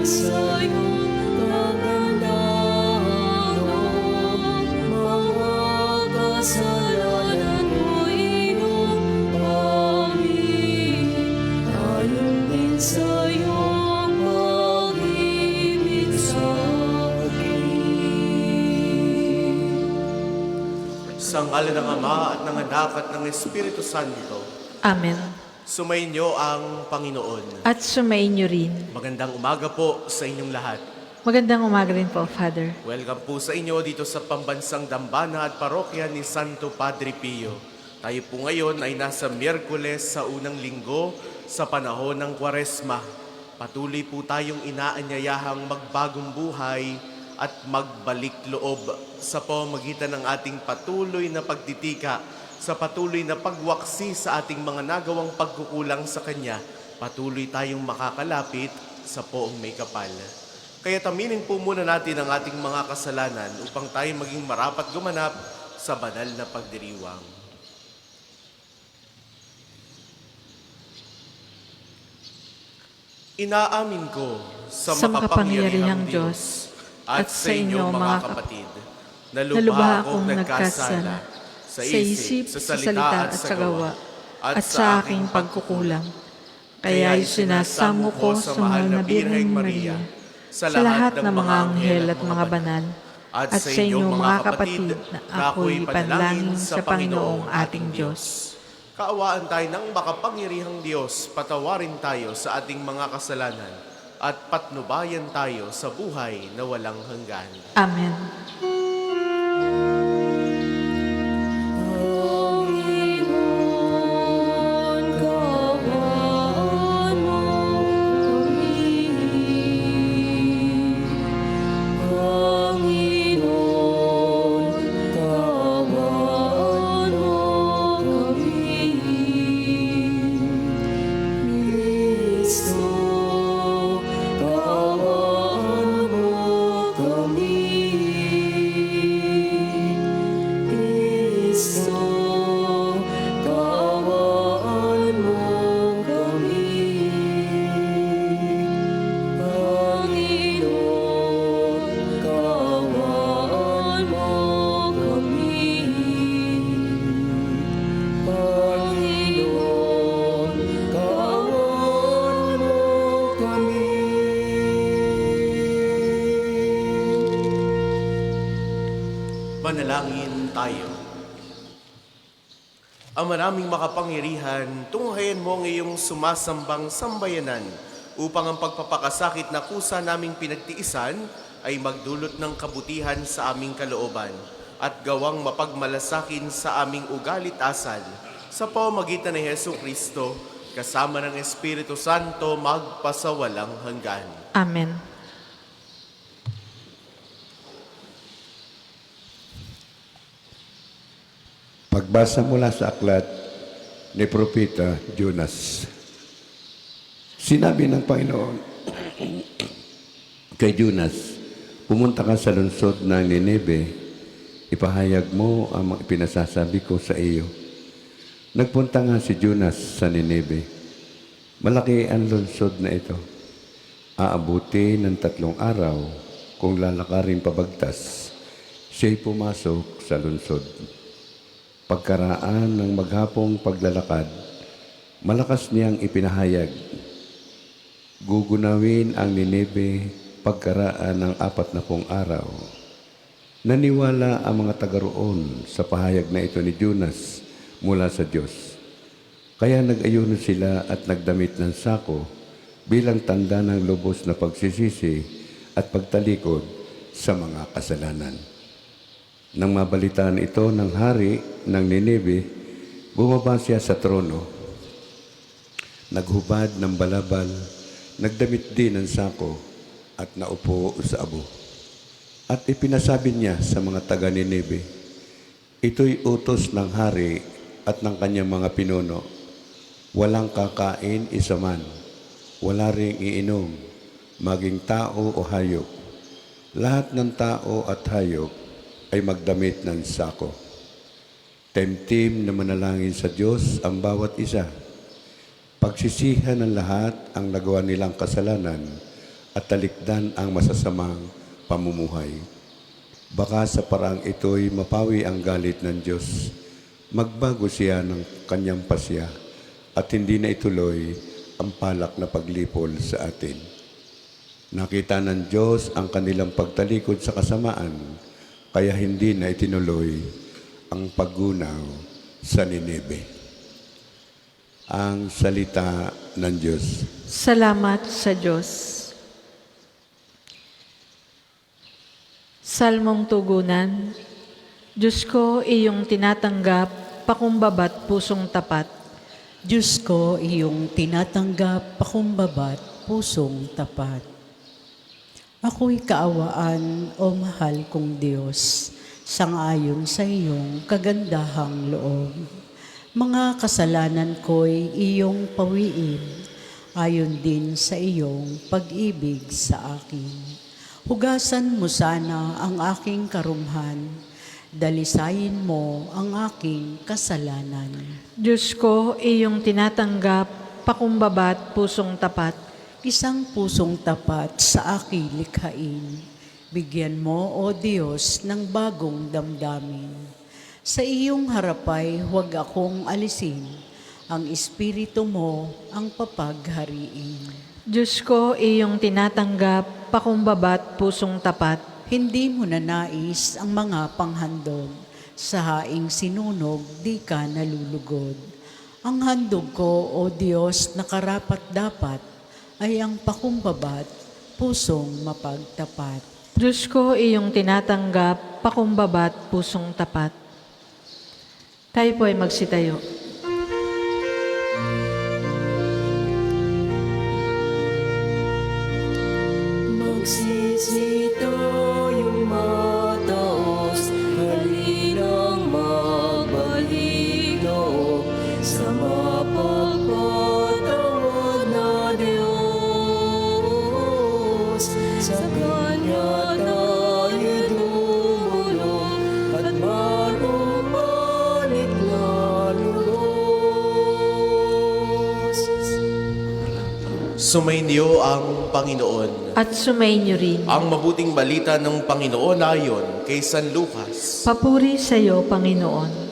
Sa ngalan ng Ama at ng Anak at ng Espiritu Santo. Amen. Sumainyo ang Panginoon. At sumainyo rin. Magandang umaga po sa inyong lahat. Magandang umaga rin po, Father. Welcome po sa inyo dito sa Pambansang Dambana at Parokya ni Santo Padre Pio. Tayo po ngayon ay nasa Miyerkules sa unang linggo sa panahon ng Kwaresma. Patuloy po tayong inaanyayahang magbagong buhay at magbalik loob sa pamamagitan ng ating patuloy na pagtitika, sa patuloy na pagwaksi sa ating mga nagawang pagkukulang sa Kanya. Patuloy tayong makakalapit sa poong may kapal. Kaya taminin po muna natin ang ating mga kasalanan upang tayo maging marapat gumanap sa banal na pagdiriwang. Inaamin ko sa makapangyarihang Diyos at sa inyo mga kapatid, na lubha akong nagkasala sa isip, sa salita at sa gawa, at sa aking pagkukulang. Kaya'y sinasamo ko sa mahal na Birheng Maria, sa lahat ng mga anghel at mga banal, at sa inyong mga kapatid na ako'y panalangin sa Panginoong ating Diyos. Kaawaan tayo ng makapangyarihang Diyos, patawarin tayo sa ating mga kasalanan, at patnubayan tayo sa buhay na walang hanggan. Amen. Manalangin tayo. Ang maraming makapangyarihan, tunghayan mo ang iyong sumasambang sambayanan upang ang pagpapakasakit na kusa naming pinagtiisan ay magdulot ng kabutihan sa aming kalooban at gawang mapagmalasakin sa aming ugalit asal sa pamamagitan ni Hesu Kristo kasama ng Espiritu Santo magpasawalang hanggan. Amen. Pagbasa mula sa aklat ni Propeta Jonas. Sinabi ng Panginoon kay Jonas, pumunta ka sa lungsod ng Nineve, ipahayag mo ang mga pinasasabi ko sa iyo. Nagpunta nga si Jonas sa Nineve. Malaki ang lungsod na ito. Aabuti ng 3 araw kung lalakarin pabagtas. Siya'y pumasok sa lungsod. Pagkaraan ng maghapong paglalakad, malakas niyang ipinahayag. Gugunawin ang Nineve pagkaraan ng 40 araw. Naniwala ang mga taga roon sa pahayag na ito ni Jonas mula sa Diyos. Kaya nag-ayuno sila at nagdamit ng sako bilang tanda ng lubos na pagsisisi at pagtalikod sa mga kasalanan. Nang mabalitaan ito ng hari ng Nineve, bumaba siya sa trono. Naghubad ng balabal, nagdamit din ng sako at naupo sa abo. At ipinasabi niya sa mga taga Nineve, ito'y utos ng hari at ng kanyang mga pinuno. Walang kakain isa man, wala ring iinom, maging tao o hayop. Lahat ng tao at hayop ay magdamit ng sako. Temtim na manalangin sa Diyos ang bawat isa. Pagsisihan ng lahat ang nagawa nilang kasalanan at talikdan ang masasamang pamumuhay. Baka sa paraang ito'y mapawi ang galit ng Diyos, magbago siya ng kanyang pasya at hindi na ituloy ang palak na paglipol sa atin. Nakita ng Diyos ang kanilang pagtalikod sa kasamaan, kaya hindi na itinuloy ang paggunaw sa Nineve. Ang salita ng Diyos. Salamat sa Diyos. Salmong tugunan. Diyos ko, iyong tinatanggap, pakumbabat pusong tapat. Diyos ko, iyong tinatanggap, pakumbabat, pusong tapat. Ako'y kaawaan, o mahal kong Diyos, sangayon sa iyong kagandahang loob. Mga kasalanan ko'y iyong pawiin, ayon din sa iyong pag-ibig sa akin. Hugasan mo sana ang aking karumhan, dalisayin mo ang aking kasalanan. Diyos ko, iyong tinatanggap, pakumbabat pusong tapat. Isang pusong tapat sa aking likhain. Bigyan mo, O Diyos, ng bagong damdamin. Sa iyong harapay, huwag akong alisin. Ang Espiritu mo ang papaghariin. Diyos ko, iyong tinatanggap, pakumbabat pusong tapat. Hindi mo nanais ang mga panghandog. Sa haing sinunog, di ka nalulugod. Ang handog ko, O Diyos, na karapat-dapat, ay ang pakumbabat, pusong mapagtapat. Diyos ko, iyong tinatanggap, pakumbabat pusong tapat. Tayo po ay magsitayo. Magsisito yung mataos, halinang magbalik loob sa mapagpatawad na Diyos. Sa Kanya tayo dumulog at manumanit na lubos. Sumainyo ang Panginoon. At sumainyo rin. Ang mabuting balita ng Panginoon ayon kay San Lucas. Papuri sa iyo, Panginoon.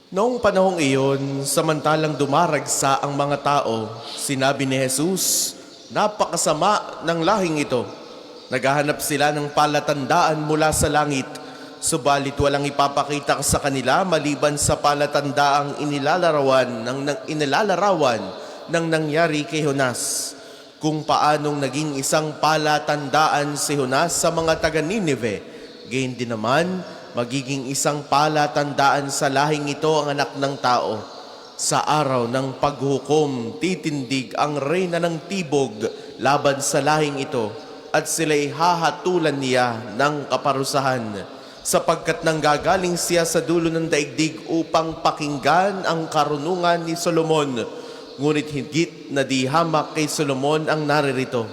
Noong panahong iyon, samantalang dumaragsa ang mga tao, sinabi ni Jesus, napakasama ng lahing ito. Naghahanap sila ng palatandaan mula sa langit, subalit walang ipapakita sa kanila maliban sa palatandaang inilalarawan ng nangyari kay Jonas. Kung paanong naging isang palatandaan si Jonas sa mga taga-Nineve, gayon din naman, magiging isang palatandaan sa lahing ito ang anak ng tao. Sa araw ng paghukom, titindig ang reyna ng tibog laban sa lahing ito, at sila'y hahatulan niya ng kaparusahan, sapagkat nanggagaling siya sa dulo ng daigdig upang pakinggan ang karunungan ni Solomon. Ngunit higit na di hamak kay Solomon ang naririto.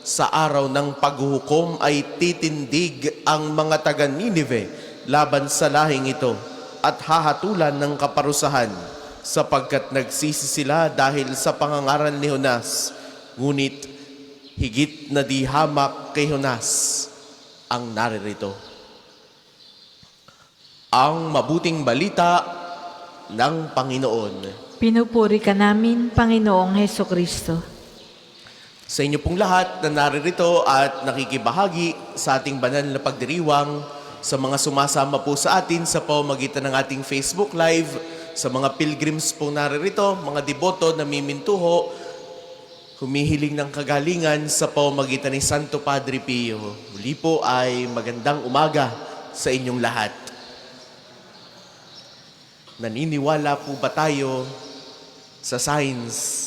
Sa araw ng paghuhukom ay titindig ang mga taga-Nineve laban sa lahing ito at hahatulan ng kaparusahan, sapagkat nagsisi sila dahil sa pangangaral ni Jonas. Ngunit higit na di hamak kay Jonas ang naririto. Ang mabuting balita ng Panginoon. Pinupuri ka namin, Panginoong Hesukristo. Sa inyo pong lahat na naririto at nakikibahagi sa ating banal na pagdiriwang, sa mga sumasama po sa atin sa pamamagitan ng ating Facebook Live, sa mga pilgrims po naririto, mga deboto na mimintuho, humihiling ng kagalingan sa pamamagitan ni Santo Padre Pio. Muli po ay magandang umaga sa inyong lahat. Naniniwala po ba tayo sa science?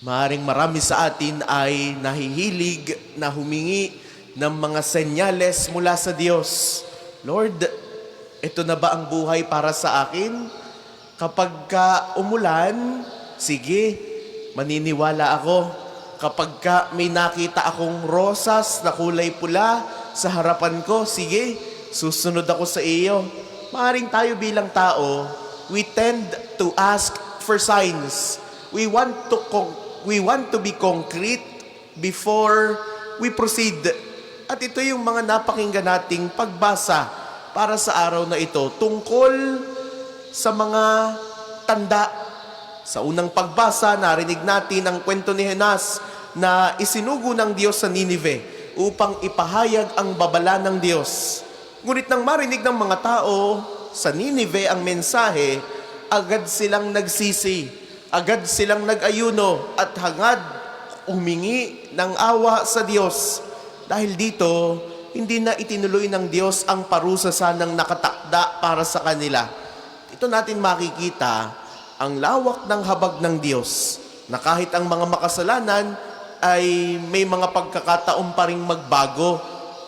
Maaring marami sa atin ay nahihilig na humingi ng mga senyales mula sa Diyos. Lord, ito na ba ang buhay para sa akin? Kapag ka umulan, sige, maniniwala ako. Kapag ka may nakita akong rosas na kulay pula sa harapan ko, sige, susunod ako sa iyo. Maaring tayo bilang tao, we tend to ask for signs. We want to be concrete before we proceed. At ito yung mga napakinggan nating pagbasa para sa araw na ito tungkol sa mga tanda. Sa unang pagbasa, narinig natin ang kwento ni Jonas na isinugo ng Diyos sa Ninive upang ipahayag ang babala ng Diyos. Ngunit nang marinig ng mga tao sa Ninive ang mensahe, agad silang nagsisi, agad silang nag-ayuno at hangad humingi ng awa sa Diyos. Dahil dito, hindi na itinuloy ng Diyos ang parusa sanang nakatakda para sa kanila. Ito natin makikita ang lawak ng habag ng Diyos na kahit ang mga makasalanan ay may mga pagkakataon pa ring magbago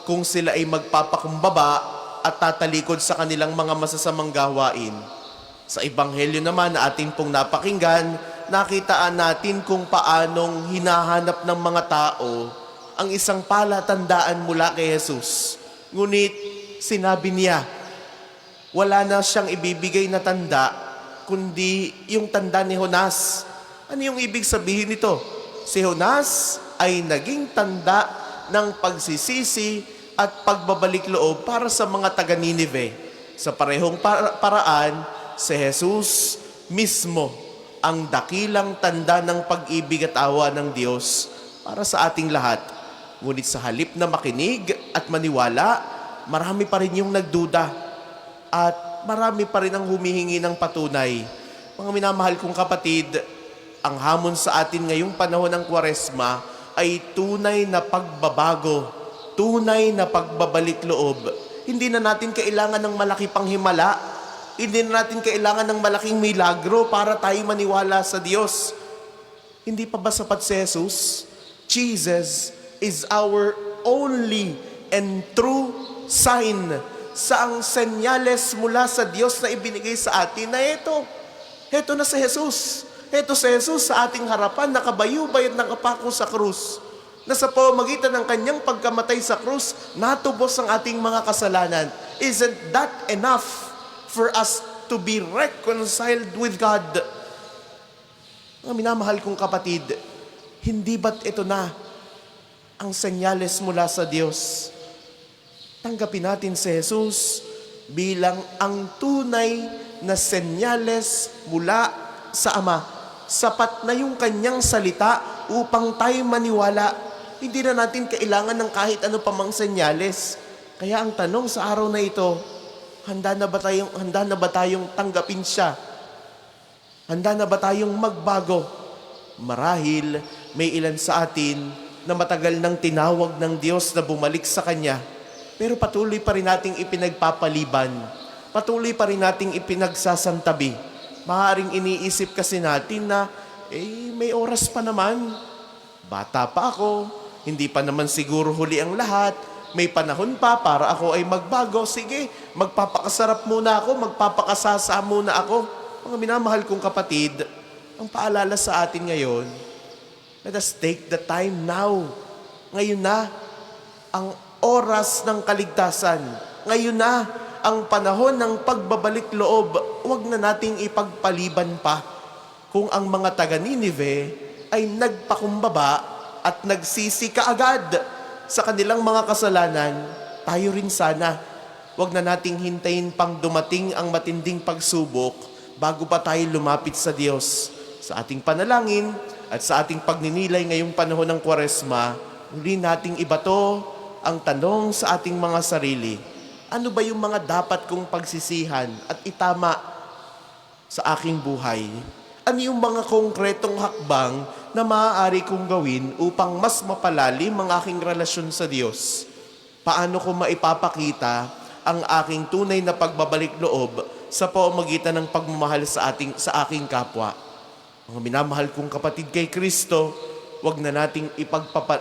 kung sila ay magpapakumbaba at tatalikod sa kanilang mga masasamang gawain. Sa Ebanghelyo naman na atin pong napakinggan, nakitaan natin kung paanong hinahanap ng mga tao ang isang palatandaan mula kay Jesus. Ngunit sinabi niya, wala na siyang ibibigay na tanda, kundi yung tanda ni Jonas. Ano yung ibig sabihin nito? Si Jonas ay naging tanda ng pagsisisi at pagbabalik loob para sa mga taga Ninive. Sa parehong paraan, si Jesus mismo ang dakilang tanda ng pag-ibig at awa ng Diyos para sa ating lahat. Ngunit sa halip na makinig at maniwala, marami pa rin yung nagduda at marami pa rin ang humihingi ng patunay. Mga minamahal kong kapatid, ang hamon sa atin ngayong panahon ng Kwaresma ay tunay na pagbabago, tunay na pagbabalik loob. Hindi na natin kailangan ng malaki pang himala. Hindi na natin kailangan ng malaking milagro para tayo maniwala sa Diyos. Hindi pa ba sapat si Jesus? Jesus is our only and true sign. Saang senyales mula sa Diyos na ibinigay sa atin na Heto na si Jesus. Heto si Jesus sa ating harapan, nakabayubay at nakapako sa krus. Na sa pamamagitan ng kanyang pagkamatay sa krus, natubos ang ating mga kasalanan. Isn't that enough for us to be reconciled with God? Mga minamahal kong kapatid, hindi ba't ito na ang senyales mula sa Diyos? Tanggapin natin si Jesus bilang ang tunay na senyales mula sa Ama. Sapat na yung kanyang salita upang tayo maniwala. Hindi na natin kailangan ng kahit ano pa mang senyales. Kaya ang tanong sa araw na ito, handa na ba tayong tanggapin siya? Handa na ba tayong magbago? Marahil may ilan sa atin na matagal nang tinawag ng Diyos na bumalik sa Kanya, pero patuloy pa rin nating ipinagpapaliban. Patuloy pa rin nating ipinagsasantabi. Maaaring iniisip kasi natin na, may oras pa naman. Bata pa ako, hindi pa naman siguro huli ang lahat. May panahon pa para ako ay magbago. Sige, magpapakasarap muna ako, magpapakasasa muna ako. Mga minamahal kong kapatid, ang paalala sa atin ngayon, let us take the time now. Ngayon na ang oras ng kaligtasan. Ngayon na ang panahon ng pagbabalik loob. Huwag na nating ipagpaliban pa. Kung ang mga taga Ninive ay nagpakumbaba at nagsisi kaagad sa kanilang mga kasalanan, tayo rin sana. Huwag na nating hintayin pang dumating ang matinding pagsubok bago pa tayo lumapit sa Diyos. Sa ating panalangin at sa ating pagninilay ngayong panahon ng Kwaresma, muli nating ibato ang tanong sa ating mga sarili. Ano ba yung mga dapat kong pagsisihan at itama sa aking buhay? Ano yung mga konkretong hakbang na maaari kong gawin upang mas mapalalim ang aking relasyon sa Diyos? Paano ko maipapakita ang aking tunay na pagbabalik loob sa pamamagitan ng pagmamahal sa aking kapwa? Mga minamahal kong kapatid kay Kristo, wag na nating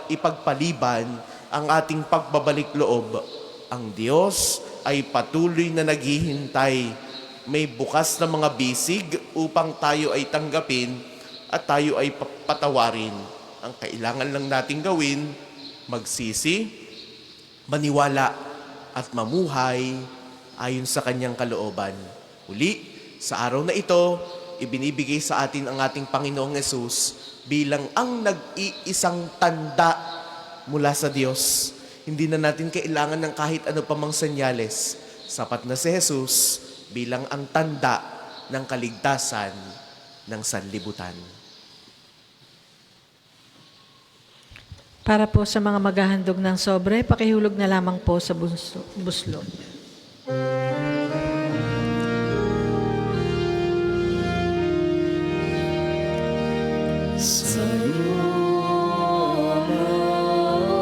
ipagpaliban ang ating pagbabalik loob. Ang Diyos ay patuloy na naghihintay. May bukas na mga bisig upang tayo ay tanggapin at tayo ay patawarin. Ang kailangan lang nating gawin, magsisi, maniwala, at mamuhay ayon sa kanyang kalooban. Uli, sa araw na ito, ibinibigay sa atin ang ating Panginoong Yesus bilang ang nag-iisang tanda mula sa Diyos. Hindi na natin kailangan ng kahit ano pa mang senyales. Sapat na si Jesus bilang ang tanda ng kaligtasan ng sanlibutan. Para po sa mga maghahandog ng sobre, pakihulog na lamang po sa buslo. Sa'yo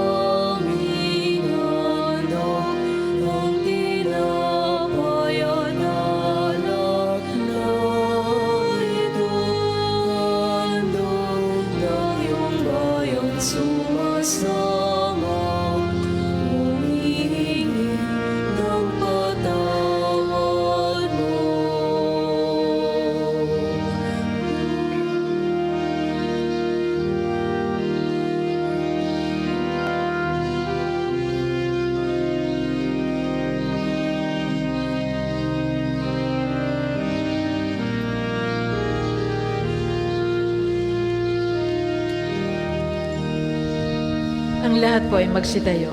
aming handog ang tinapayan alak na ito. Handog ng iyong bayan sumasama, humihingi ng patawad mo. Ang lahat po ay magsitayo.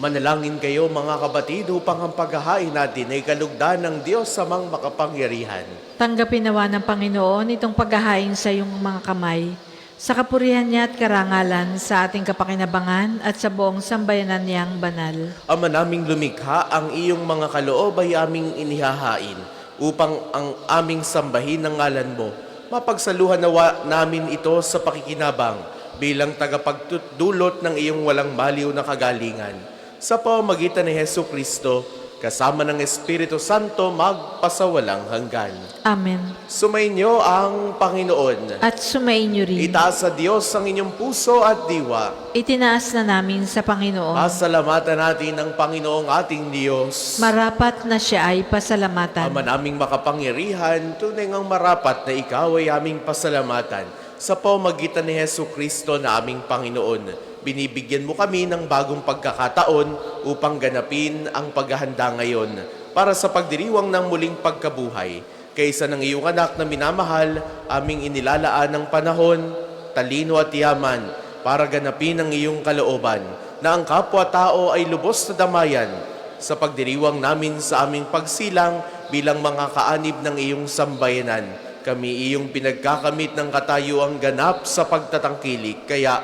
Manalangin kayo mga kabatid upang ang paghahain natin ay kalugdan ng Diyos samang makapangyarihan. Tanggapin nawa ng Panginoon itong paghahain sa iyong mga kamay, sa kapurihan niya at karangalan, sa ating kapakinabangan at sa buong sambayanan niyang banal. Ama naming lumikha, ang iyong mga kaloob ay aming inihahain upang ang aming sambahin ng ngalan mo. Mapagsaluhan nawa namin ito sa pakikinabang bilang tagapagdulot ng iyong walang baliw na kagalingan. Sa pamamagitan ni Hesu Kristo, kasama ng Espiritu Santo, magpasawalang hanggan. Amen. Sumainyo ang Panginoon. At sumainyo rin. Itaas sa Diyos ang inyong puso at diwa. Itinaas na namin sa Panginoon. Pasalamatan natin ang Panginoong ating Diyos. Marapat na siya ay pasalamatan. Ama naming makapangyarihan, tunay ngang marapat na ikaw ay aming pasalamatan. Sa pamamagitan ni Hesu Kristo na aming Panginoon, binibigyan mo kami ng bagong pagkakataon upang ganapin ang paghahanda ngayon para sa pagdiriwang ng muling pagkabuhay. Kaysa ng iyong anak na minamahal, aming inilalaan ng panahon, talino at yaman para ganapin ang iyong kalooban, na ang kapwa-tao ay lubos na damayan sa pagdiriwang namin sa aming pagsilang bilang mga kaanib ng iyong sambayanan. Kami iyong pinagkakamit ng katayuang ganap sa pagtatangkilik. Kaya,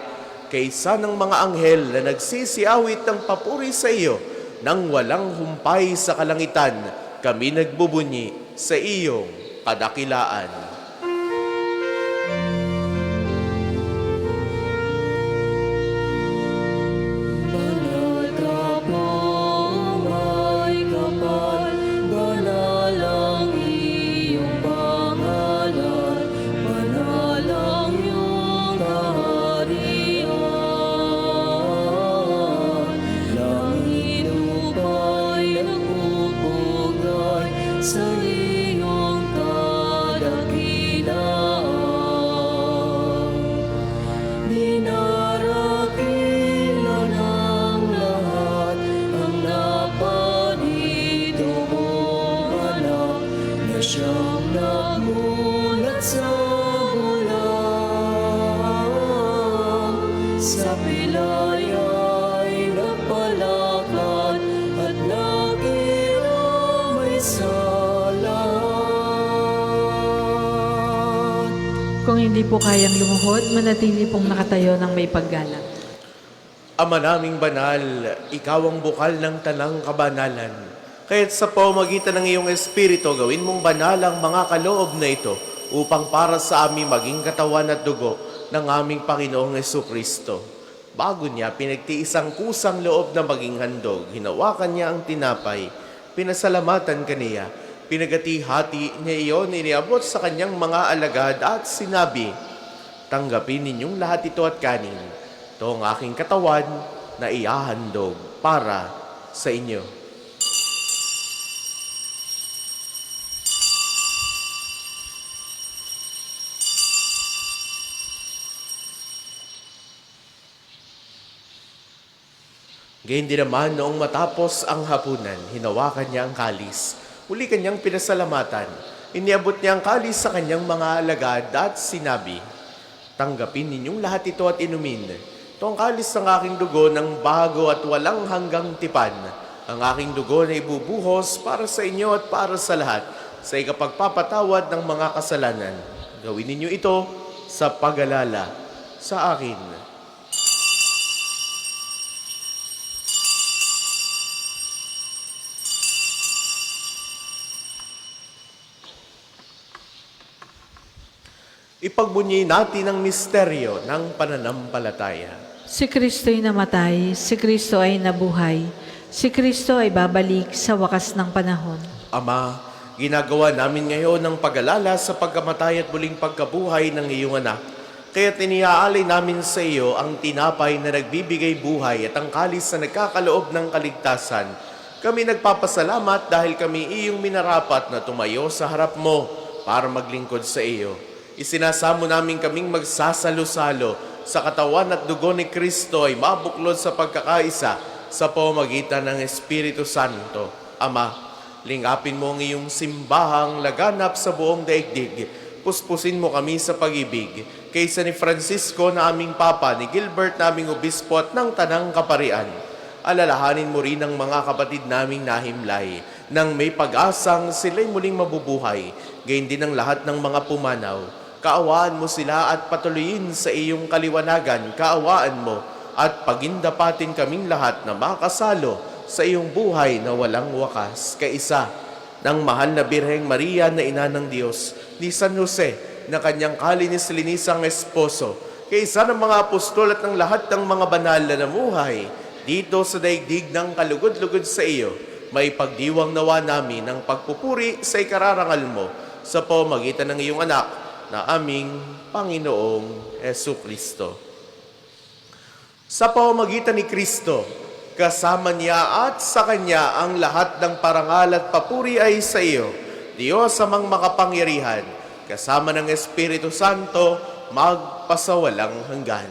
kaysa ng mga anghel na nagsisiawit ng papuri sa iyo, nang walang humpay sa kalangitan, kami nagbubunyi sa iyong kadakilaan. Banal ka po, may kapal, banal ang iyong pangalan, banal ang iyong kaharian. Langit upa'y nagpupugay sa iyong kadakilaan. Dinarakila ng lahat ang napanito mong anak, na siyang nagmulat sa bulan. Sa pilay ay nagpalakad at nakiramay sa lahat. Kung hindi po kayang lumuhod, manatili pong nakatayo ng may paggalang. Ama naming banal, ikaw ang bukal ng tanang kabanalan. Kaya't sa pamamagitan ng iyong Espiritu, gawin mong banal ang mga kaloob na ito upang para sa aming maging katawan at dugo ng aming Panginoong Jesucristo. Bago niya, pinagtiis ang kusang loob na maging handog. Hinawakan niya ang tinapay. Pinasalamatan kaniya. Pinagati-hati niya iyon, iniabot sa kanyang mga alagad at sinabi, "Tanggapin ninyong lahat ito at kanin. Ito ang aking katawan na ihahandog para sa inyo." Gayun din naman noong matapos ang hapunan, hinawakan niya ang kalis. Uli kanyang pinasalamatan. Iniabot niya ang kalis sa kanyang mga alagad at sinabi, "Tanggapin ninyong lahat ito at inumin. Ito ang kalis ng aking dugo ng bago at walang hanggang tipan. Ang aking dugo na ibubuhos para sa inyo at para sa lahat sa ikapagpapatawad ng mga kasalanan. Gawin ninyo ito sa pag-alala sa akin." Ipagbunyi natin ang misteryo ng pananampalataya. Si Kristo'y namatay, si Kristo ay nabuhay, si Kristo ay babalik sa wakas ng panahon. Ama, ginagawa namin ngayon ng pag-alala sa pagkamatay at muling pagkabuhay ng iyong anak. Kaya tiniaalay namin sa iyo ang tinapay na nagbibigay buhay at ang kalis na nagkakaloob ng kaligtasan. Kami nagpapasalamat dahil kami iyong minarapat na tumayo sa harap mo para maglingkod sa iyo. Isinasamo namin kaming magsasalo-salo sa katawan at dugo ni Kristo ay mabuklod sa pagkakaisa sa pamamagitan ng Espiritu Santo. Ama, lingapin mo ang iyong simbahang laganap sa buong daigdig. Puspusin mo kami sa pag-ibig. Kaysa ni Francisco na aming Papa, ni Gilbert naming Obispo at ng Tanang Kaparian. Alalahanin mo rin ang mga kapatid naming nahimlay nang may pag-asang sila'y muling mabubuhay. Gayon din ang lahat ng mga pumanaw. Kaawaan mo sila at patuloyin sa iyong kaliwanagan. Kaawaan mo at pagindapatin kaming lahat na makasalo sa iyong buhay na walang wakas. Kaisa ng mahal na Birheng Maria na ina ng Diyos, ni San Jose na kanyang kalinis-linisang esposo, kaisa ng mga apostol at ng lahat ng mga banal na namuhay dito sa daigdig ng kalugod-lugod sa iyo, may pagdiwang nawa namin ng pagpupuri sa ikararangal mo sa pamamagitan ng iyong anak na aming Panginoong Jesucristo. Sa pamamagitan ni Kristo, kasama niya at sa Kanya ang lahat ng parangal at papuri ay sa iyo, Diyos amang makapangyarihan, kasama ng Espiritu Santo, magpasawalang hanggan.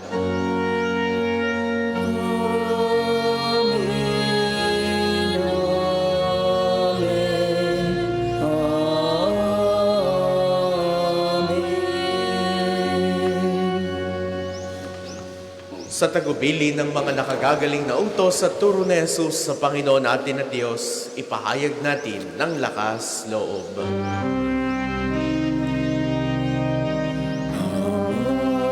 Sa tagubili ng mga nakagagaling na utos sa turo ni Jesus sa Panginoon natin at Diyos, ipahayag natin ng lakas loob.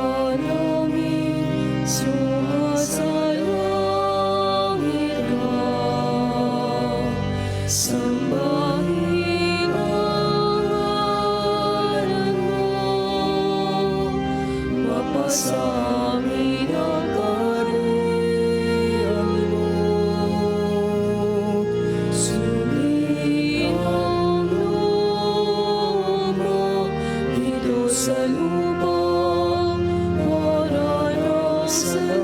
Manangin sumasalangit ka, sambahin ang ngalan mo, mapasamin ang kaharian mo, sundin ang loob mo dito sa lupa para na sa langit.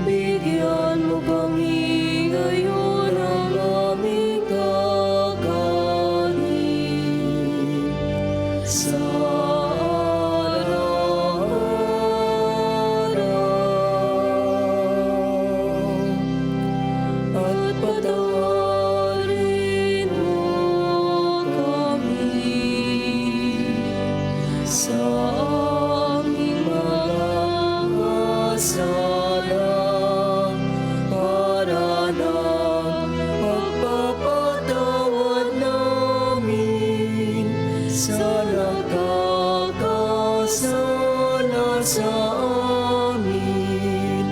Bigyan mo kami ngayon ng aming kakanin sa araw-araw. At patawarin mo kami sa aming mga kasala para ng pagpapatawad namin sa nagkakasala sa amin.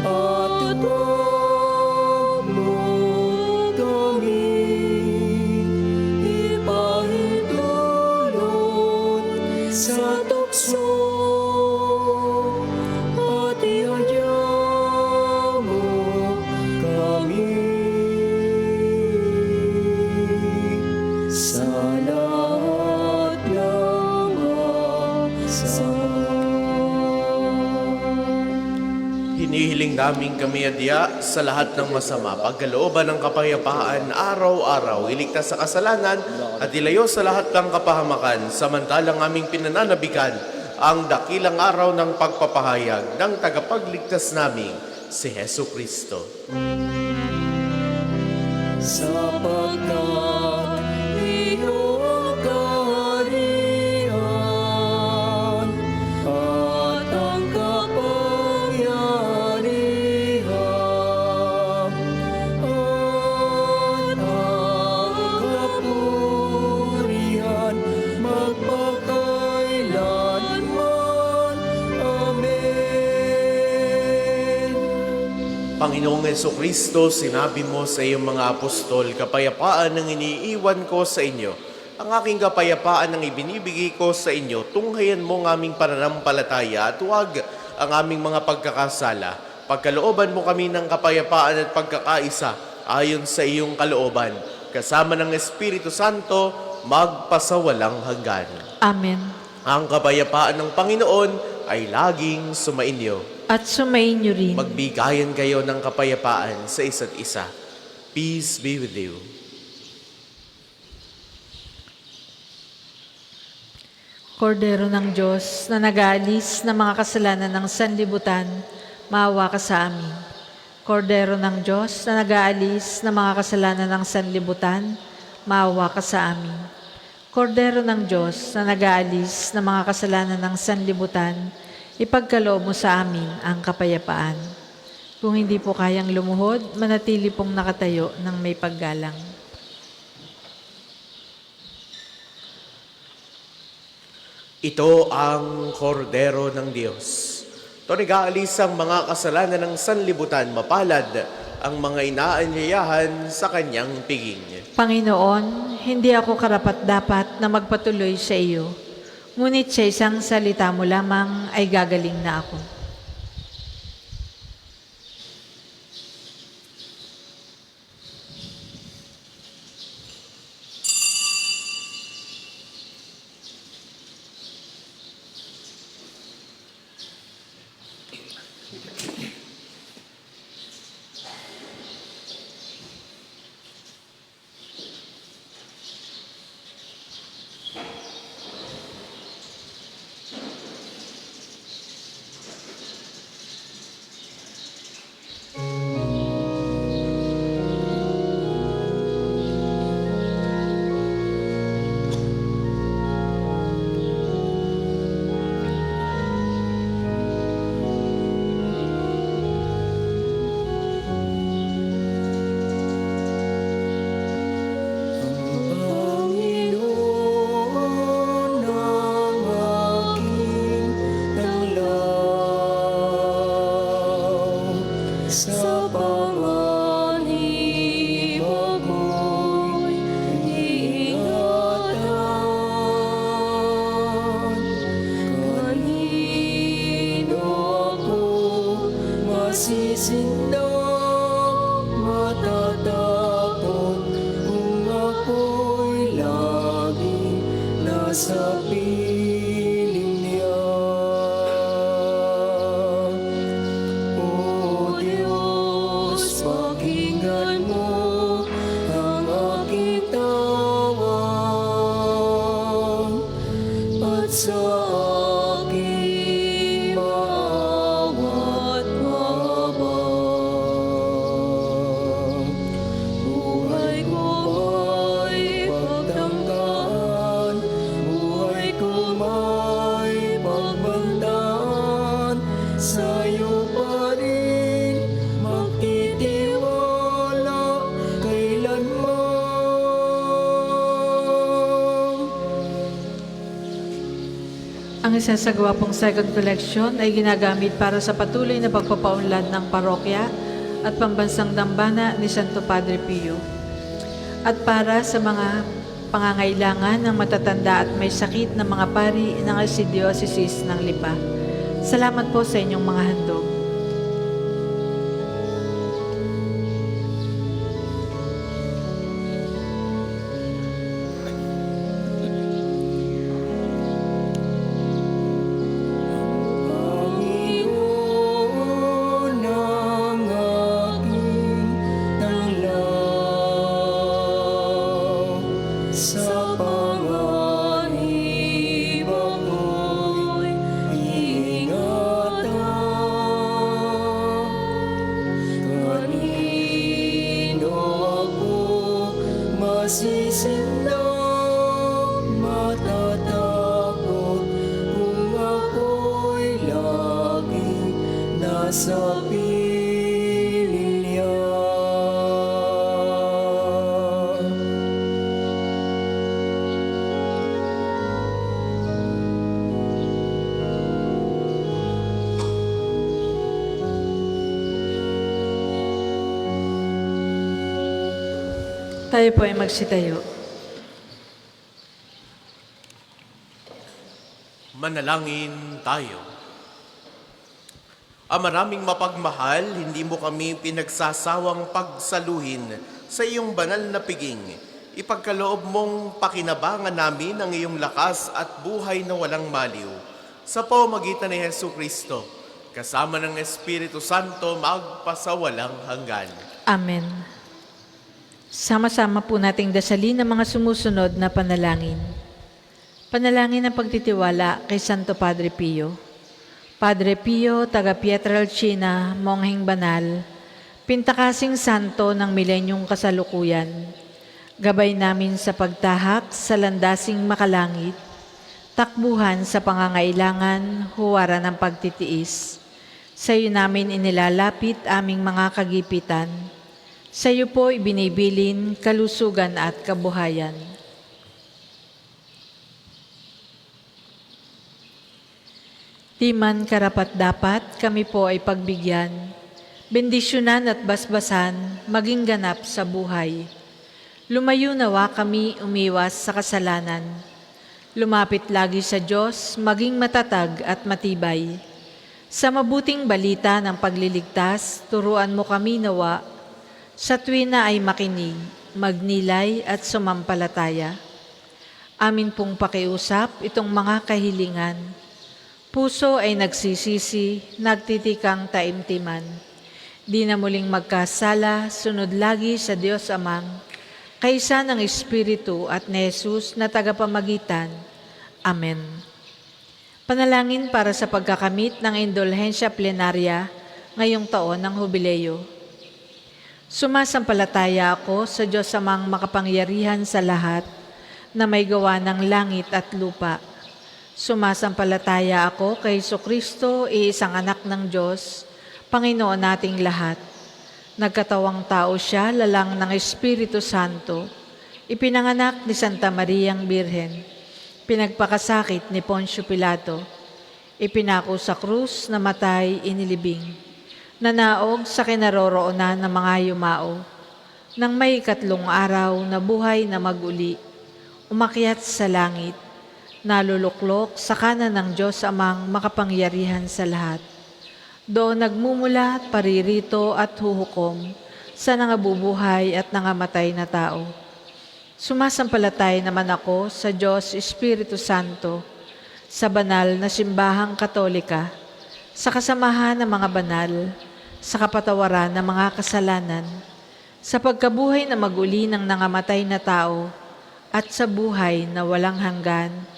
At huwag mo kami ipahintulot sa tukso at ihayag mo kami sa lahat ng masama. Hinihiling namin kami adya sa lahat ng masama, pagkalooban ng kapayapaan araw-araw, iligtas sa kasalanan at ilayo sa lahat ng kapahamakan, samantalang aming pinananabikan ang dakilang araw ng pagpapahayag ng tagapagligtas naming si Jesu Kristo. sapagkat iyong kaharian at ang kapangyarihan at ang kapurihan magpakailanman. Amen. Panginoong Jesucristo, sinabi mo sa iyong mga apostol, kapayapaan ang iniiwan ko sa inyo. Ang aking kapayapaan ang ibinibigay ko sa inyo. Tunghayan mo ang aming pananampalataya at huwag ang aming mga pagkakasala. Pagkalooban mo kami ng kapayapaan at pagkakaisa ayon sa iyong kalooban. Kasama ng Espiritu Santo, magpasawalang hanggan. Amen. Ang kapayapaan ng Panginoon ay laging sumainyo. At sumainyo rin. Magbigayan kayo ng kapayapaan sa isa't isa. Peace be with you. Kordero ng Diyos na nag-aalis ng mga kasalanan ng sanlibutan, maawa ka sa amin. Kordero ng Diyos na nag-aalis ng mga kasalanan ng sanlibutan, maawa ka sa amin. Kordero ng Diyos na nag-aalis ng mga kasalanan ng sanlibutan, ipagkaloob mo sa amin ang kapayapaan. Kung hindi po kayang lumuhod, manatili pong nakatayo ng may paggalang. Ito ang kordero ng Diyos. Ito nag-aalis ang mga kasalanan ng sanlibutan, mapalad ang mga inaanyayahan sa kanyang piging. Panginoon, hindi ako karapat-dapat na magpatuloy sa iyo. Ngunit sa isang salita mo lamang ay gagaling na ako. Panginoon ang aking tanglaw, sa panganib ako'y iingatan. Kanino ako masisindang matatakot kung ako'y laging nasa piling niya? O Diyos, pakinggan mo ang aking tawag at sa aking maawa't mabang. Buhay ko may pagtangkaan, buhay ko may pagbandaan, sa'yo pa rin magtitiwala kailanman. Ang isasagawa pong second collection ay ginagamit para sa patuloy na pagpapaunlad ng parokya at pambansang dambana ni Santo Padre Pio. At para sa mga pangangailangan ng matatanda at may sakit na mga pari ng Archdiocese ng Lipa. Salamat po sa inyong mga handog. Panginoon ang aking tanglaw, sa panganib ako'y iingatan. sa pililya. Tayo po ay magsitayo. Manalangin tayo. Maraming mapagmahal, hindi mo kami pinagsasawang pagsaluhin sa iyong banal na piging. Ipagkaloob mong pakinabangan namin ang iyong lakas at buhay na walang maliw. Sa pamamagitan ni Jesucristo, kasama ng Espiritu Santo, magpasawalang hanggan. Amen. Sama-sama po nating dasalin ang mga sumusunod na panalangin. Panalangin ng pagtitiwala kay Santo Padre Pio. Padre Pio, taga Pietrelcina, Mongheng Banal, pintakasing santo ng milenyong kasalukuyan, gabay namin sa pagtahak sa landasing makalangit, takbuhan sa pangangailangan, huwara ng pagtitiis. Sa iyo namin inilalapit aming mga kagipitan. Sa iyo po ibinibilin kalusugan at kabuhayan. Di man karapat-dapat kami po ay pagbigyan, bendisyonan at basbasan, maging ganap sa buhay. Lumayo nawa kami umiwas sa kasalanan. Lumapit lagi sa Diyos, maging matatag at matibay. Sa mabuting balita ng pagliligtas, turuan mo kami nawa. Sa tuwina ay makinig, magnilay at sumampalataya. Amin pong pakiusap itong mga kahilingan. Puso ay nagsisisi, nagtitikang taimtiman. Di na muling magkasala, sunod lagi sa Diyos Amang, kaysa ng Espiritu at ni Jesus na tagapamagitan. Amen. Panalangin para sa pagkakamit ng indulhensya plenarya ngayong taon ng Hubileo. Sumasampalataya ako sa Diyos Amang makapangyarihan sa lahat na may gawa ng langit at lupa. Sumasampalataya ako kay Jesucristo, iisang anak ng Diyos, Panginoon nating lahat. Nagkatawang tao siya, lalang ng Espiritu Santo, ipinanganak ni Santa Mariang Birhen, pinagpakasakit ni Poncio Pilato, ipinako sa krus, namatay, inilibing, nanaog sa kinaroroonan ng mga yumao, nang may ikatlong araw na buhay na maguli, umakyat sa langit, naluluklok sa kanan ng Diyos Amang makapangyarihan sa lahat. Doon nagmumula, paririto at huhukom sa nangabubuhay at nangamatay na tao. Sumasampalatay naman ako sa Diyos Espiritu Santo, sa banal na simbahang katolika, sa kasamahan ng mga banal, sa kapatawaran ng mga kasalanan, sa pagkabuhay na maguli ng nangamatay na tao, at sa buhay na walang hanggan.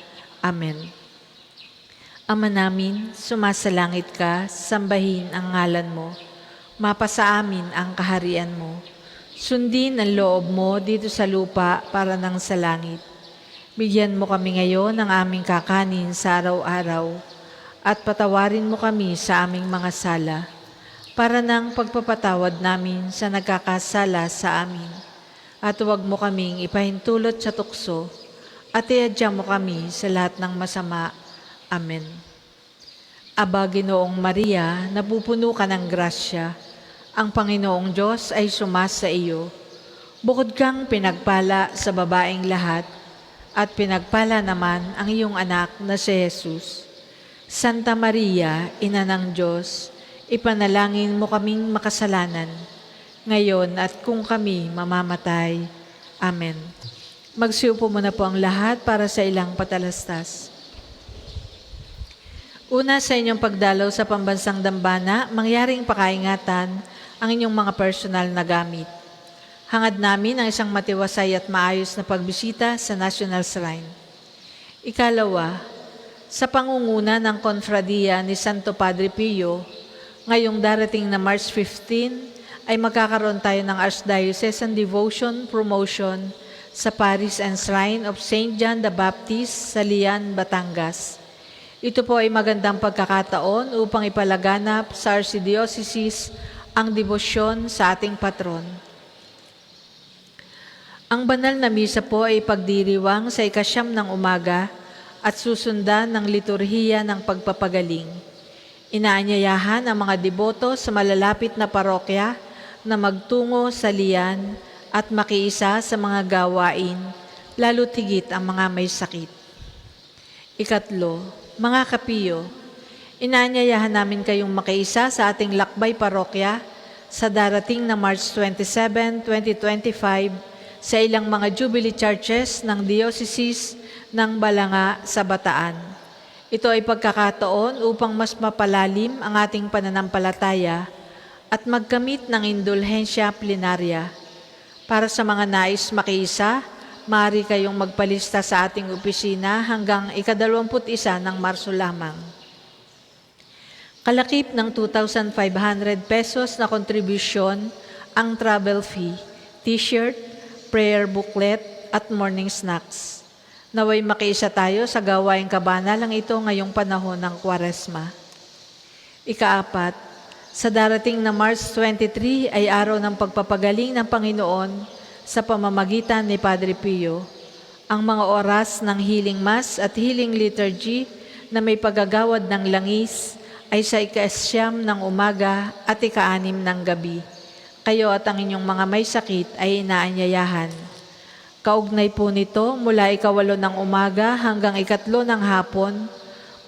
Amen. Ama namin, sumasalangit ka, sambahin ang ngalan mo. Mapasa amin ang kaharian mo. Sundin ang loob mo dito sa lupa para nang sa langit. Bigyan mo kami ngayon ng aming kakanin sa araw-araw at patawarin mo kami sa aming mga sala para nang pagpapatawad namin sa nagkakasala sa amin. At huwag mo kaming ipahintulot sa tukso at iadya mo kami sa lahat ng masama. Amen. Aba, Ginoong Maria, napupuno ka ng grasya. Ang Panginoong Diyos ay sumasa iyo. Bukod kang pinagpala sa babaeng lahat, at pinagpala naman ang iyong anak na si Jesus. Santa Maria, Ina ng Diyos, ipanalangin mo kaming makasalanan, ngayon at kung kami mamamatay. Amen. Magsiupo muna po ang lahat para sa ilang patalastas. Una, sa inyong pagdalaw sa pambansang dambana, mangyaring pakaingatan ang inyong mga personal na gamit. Hangad namin ang isang matiwasay at maayos na pagbisita sa National Shrine. Ikalawa, sa pangunguna ng Konfradiya ni Santo Padre Pio, ngayong darating na March 15, ay magkakaroon tayo ng Archdiocesan Devotion Promotion sa Parish and Shrine of St. John the Baptist sa Lian, Batangas. Ito po ay magandang pagkakataon upang ipalaganap sa Archdiocese ang debosyon sa ating patron. Ang banal na misa po ay pagdiriwang sa 9 ng umaga at susundan ng liturhiya ng pagpapagaling. Inaanyayahan ang mga deboto sa malalapit na parokya na magtungo sa liyan at makiisa sa mga gawain, lalo tigit ang mga may sakit. Ikatlo, mga kapiyo, inaanyayahan namin kayong makiisa sa ating lakbay parokya sa darating na March 27, 2025 sa ilang mga Jubilee Churches ng Diocese ng Balanga sa Bataan. Ito ay pagkakataon upang mas mapalalim ang ating pananampalataya at magkamit ng indulhensya plenarya. Para sa mga nais makiisa, maaari kayong magpalista sa ating opisina hanggang ika-21 ng Marso lamang. Kalakip ng 2,500 pesos na kontribusyon ang travel fee, t-shirt, prayer booklet at morning snacks. Naway makiisa tayo sa gawaing kabanalang ito ngayong panahon ng Kwaresma. Ikaapat, sa darating na March 23 ay araw ng pagpapagaling ng Panginoon sa pamamagitan ni Padre Pio. Ang mga oras ng healing mass at healing liturgy na may paggagawad ng langis ay sa 9 ng umaga at 6 ng gabi. Kayo at ang inyong mga may sakit ay inaanyayahan. Kaugnay po nito, mula 8 ng umaga hanggang 3 ng hapon,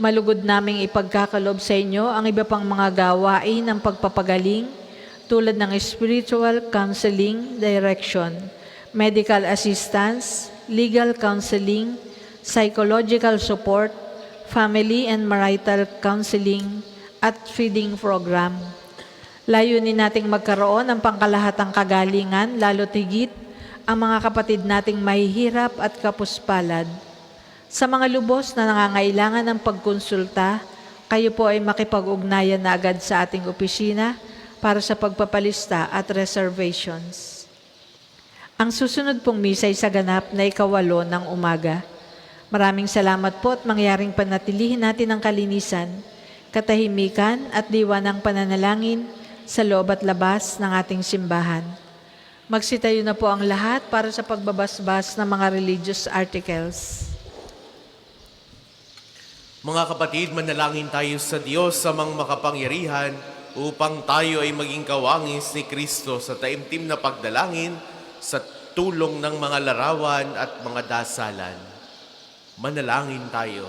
malugod naming ipagkakalob sa inyo ang iba pang mga gawain ng pagpapagaling tulad ng spiritual counseling, direction, medical assistance, legal counseling, psychological support, family and marital counseling, at feeding program. Layunin nating magkaroon ng pangkalahatang kagalingan, lalo tigit ang mga kapatid nating mahihirap at kapuspalad. Sa mga lubos na nangangailangan ng pagkonsulta, kayo po ay makipag-ugnayan na agad sa ating opisina para sa pagpapalista at reservations. Ang susunod pong misa ay sa ganap na 8 ng umaga. Maraming salamat po at mangyaring panatilihin natin ang kalinisan, katahimikan at diwa ng pananalangin sa loob at labas ng ating simbahan. Magsitayo na po ang lahat para sa pagbabasbas ng mga religious articles. Mga kapatid, manalangin tayo sa Diyos sa mga makapangyarihan upang tayo ay maging kawangis ni Kristo sa taimtim na pagdalangin sa tulong ng mga larawan at mga dasalan. Manalangin tayo.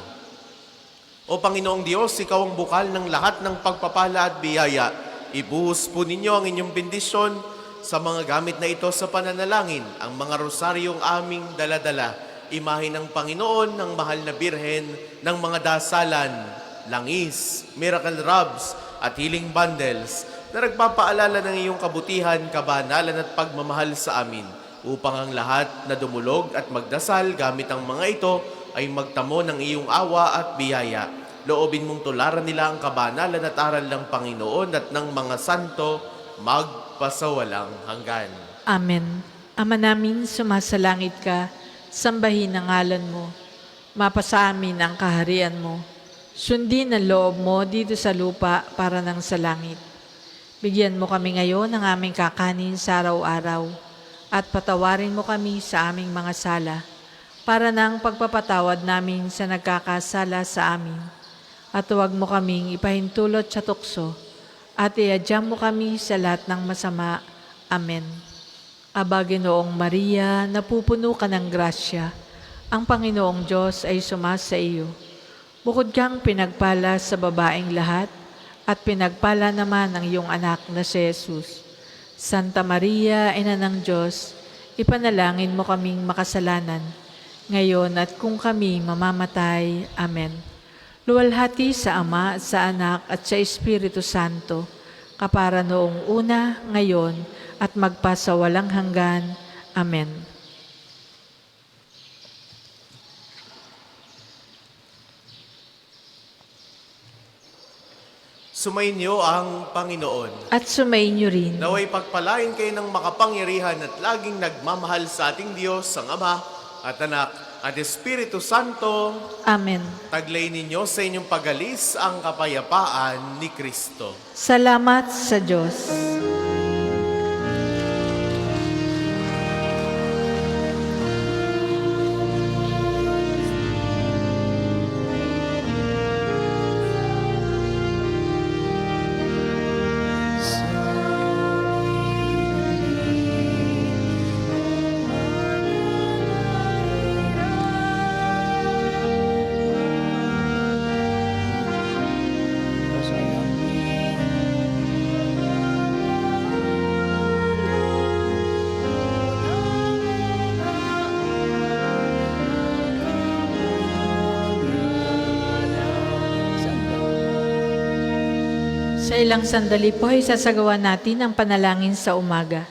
O Panginoong Diyos, Ikaw ang bukal ng lahat ng pagpapala at biyaya. Ibuhos po ninyo ang inyong bendisyon sa mga gamit na ito sa pananalangin, ang mga rosaryong aming daladala, imahe ng Panginoon, ng mahal na Birhen, ng mga dasalan, langis, miracle robs, at healing bundles na nagpapaalala ng iyong kabutihan, kabanalan at pagmamahal sa amin, upang ang lahat na dumulog at magdasal gamit ang mga ito ay magtamo ng iyong awa at biyaya. Loobin mong tularan nila ang kabanalan at aral ng Panginoon at ng mga santo magpasawalang hanggan. Amen. Ama namin, sumasalangit ka, sambahin ang ngalan mo. Mapasa amin ang kaharian mo. Sundin ang loob mo dito sa lupa para nang sa langit. Bigyan mo kami ngayon ng aming kakanin sa araw-araw at patawarin mo kami sa aming mga sala para nang pagpapatawad namin sa nagkakasala sa amin. At huwag mo kaming ipahintulot sa tukso at iadyan mo kami sa lahat ng masama. Amen. Aba, Ginoong Maria, napupuno ka ng grasya. Ang Panginoong Diyos ay sumasa iyo. Bukod kang pinagpala sa babaeng lahat, at pinagpala naman ang iyong anak na si Jesus. Santa Maria, Ina ng Diyos, ipanalangin mo kaming makasalanan, ngayon at kung kami mamamatay. Amen. Luwalhati sa Ama, at sa Anak, at sa Espiritu Santo, kapara noong una, ngayon, at magpasawalang hanggan. Amen. Sumainyo ang Panginoon. At sumainyo rin. Naway pagpalain kayo ng makapangyarihan at laging nagmamahal sa ating Diyos, ang Ama at Anak at Espiritu Santo, Amen. taglay ninyo sa inyong pagalis ang kapayapaan ni Kristo. Salamat sa Diyos. Sa ilang sandali po ay sasagawa natin ang panalangin sa umaga.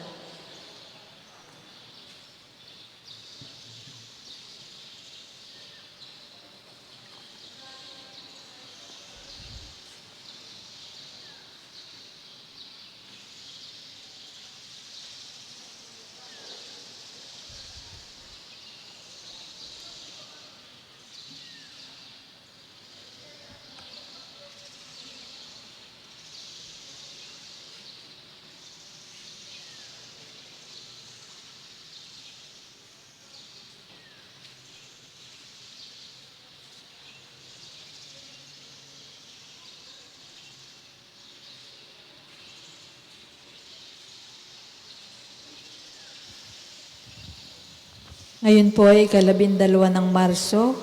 Ngayon po ay 12 ng Marso,